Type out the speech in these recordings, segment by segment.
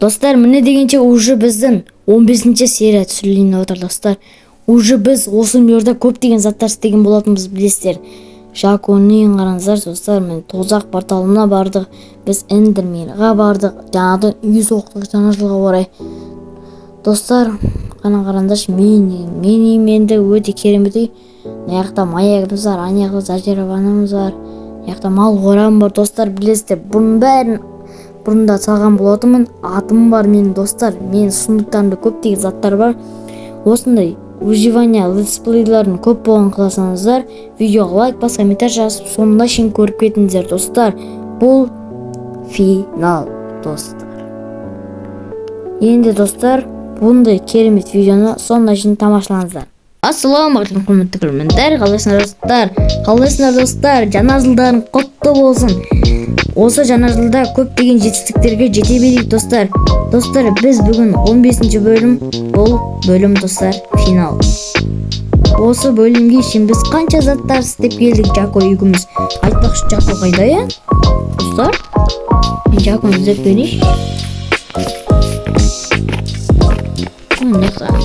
Достар, міне дегенше уже біздің 15-ші серия түсірілейін деп отыр, достар. Уже біз осы жерде көптеген заттар істеген болатынбыз, білесіздер. Жаконның қараңыздар, достар, мен тозақ порталына бардық, біз Эндерменға бардық, жаңадан үй соқтық жаңа жылға орай. Достар, қараңдаршы, мен енді өте керемет үй. Мына жақта маягымыз бар, ана жақта зажираванымыз бар, мына жақта мал қорам бар, достар, білесіздер. Бұның бәрін бұрында салған болатынмын. Атым бар менің, достар, менің сундықтарымда көптеген заттар бар. Осындай выживание летсплейлерін көп болған қаласаңыздар, видеоға лайк бас, комментарий жазып, соңында шейін көріп кетіңіздер, достар. Бұл финал, достар. Енді, достар, бұндай керемет видеоны соңында шейін тамашалаңыздар. Ассалаумағалейкум, құрметті көрермендер, қалайсыңдар достар, жаңа жылдарың құтты болсын. Осы жаңа жылда көптеген жетістіктерге жете берейік, достар. Достар, біз бүгін 15-ші бөлім, бұл бөлім, достар, финал. Осы бөлімге шейін біз қанша заттар істеп келдік, Жако екеуміз. Айтпақшы, Жако қайда, е? Достар, мен Жаконы іздеп берейінші.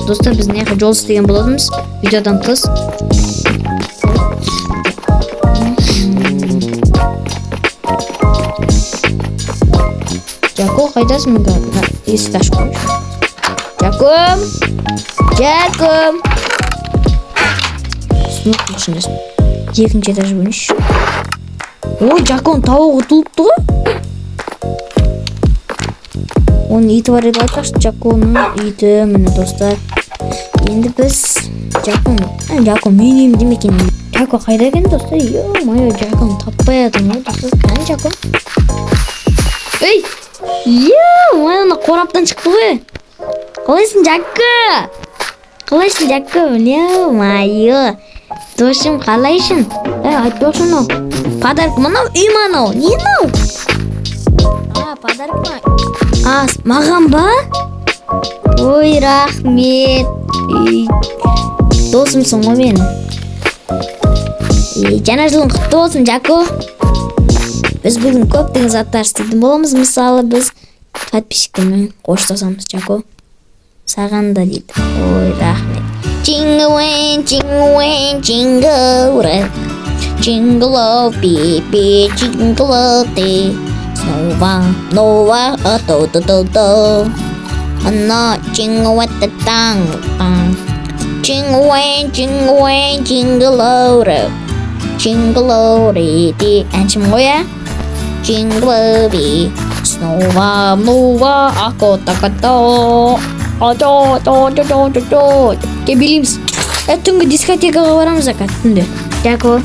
Достар, біз неғі жол істеген болатынбыз, видеодан тыс. Жако, қайдасың мұнда? Есікті ашып қойшы. Жаком! Жаком! Сынық ішіндесің. Екінші этаж бөліш. Ой, Жакон тауы ұтылыпты ғой? Оның иті бар еді, айтпақшы, Жаконның иті, міне, достар. Енді біз Жакон мен емді мекен. Жако қайда екен, достар? Йо-майо, Жакон таппай атым ғой, достар. Қане, Жакон? Ей! Ана қораптан шықты ғой. Қалайсың, Жако? Қалайсың, Жако? Йо-майо. Досым, қалайсың? Айтпақшы, мынау. Подарок, мынау үй мынау. Не мынау? Подарок ма? Маған ба? Ой, рахмет. Досымсың ғой мен. Жаңа жылың құтты болсын, Жако. Біз бүгін көптеген заттар істейтін боламыз. Мысалы, біз подписчиктермен қоштасамыз, Жако. Саған да дейді. Ой, рахмет. Jingle, jingle, jingle, jingle all baby, jingle all day. Nova, do. I'm not jingle at the tongue. Jingle away, jingle all. Jingle all day. And some more. Jingle all day. Nova, ako takato. Білеміз. Түнгі дискотекаға барамыз ака, түнде. Жако,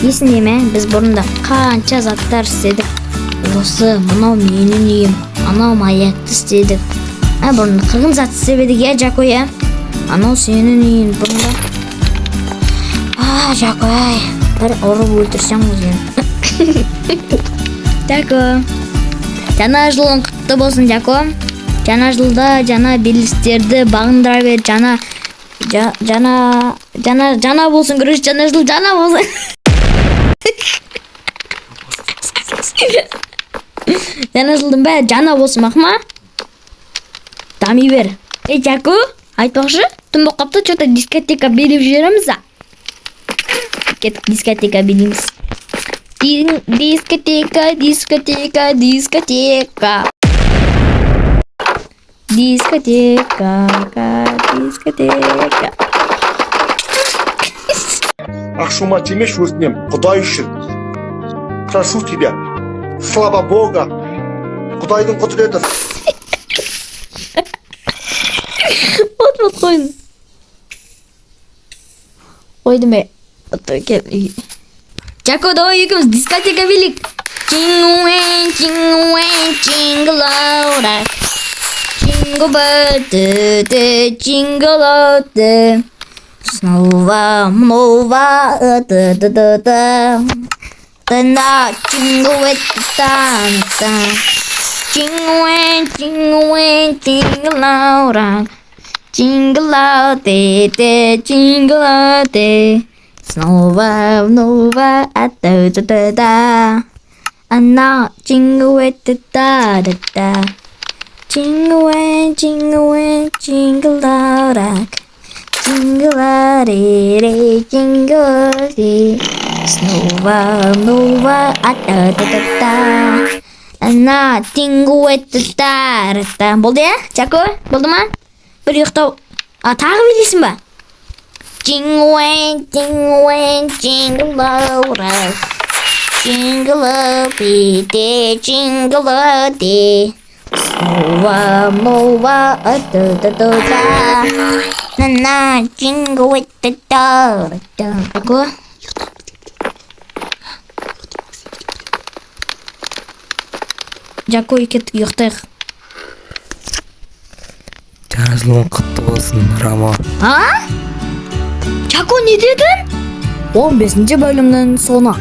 есінде ме? Біз бұрында қанша заттар істедік. Осы, мынау менің үйім, анау маякты істедік. Бұрында қырғын зат істебедік, я, Жако, я? Анау сенің үйін бұрында. Жако, бір ұрып өлтірсем өзен. Жако, жаңа жылың құтты болсын, Жако. Жаңа жылда жаңа белестерді бағындыра бер, жаңа болсын, күреш, жаңа жыл жаңа болсын. Жаңа жылдың бәрі жаңа болсын, мақма? Дами бер. Жако, айтпақшы, түн болып қапты, что-то дискотека беріп жібереміз, а? Кеттік дискотека береміз. Дискотека. Дискотека. Ақшума тимеш өзнем, Құдай үшін. Прошу тебя, слава Бога, Құдайдың құдіреті. От қойын. Қойды ме? Жако, давай екеуміз дискотека билік. Jingle all right. Jingle bird, jingle all day. Snowva, da. The night jingle with the sun. Jingle all right. Jingle all day, jingle all day. Snowva, da. And now jingle with the da. Jingle way, jingle all rock. Jingle all jingle. Снова, ата-та-та-та. Ана, jingle та-та-та. Болды ya? Жако, болды ма? Бір ұйықтау. Тағы білесің ба? Jingle way, jingle all rock. Jingle all jingle all Снова, ата-та-та-та. На, jingle та-та-та. Жако? Жако екет ұйықтайық. Жаңа жылың құтты болсын, Рамо. Жако не дедің? 15-ші бөлімнің соңы.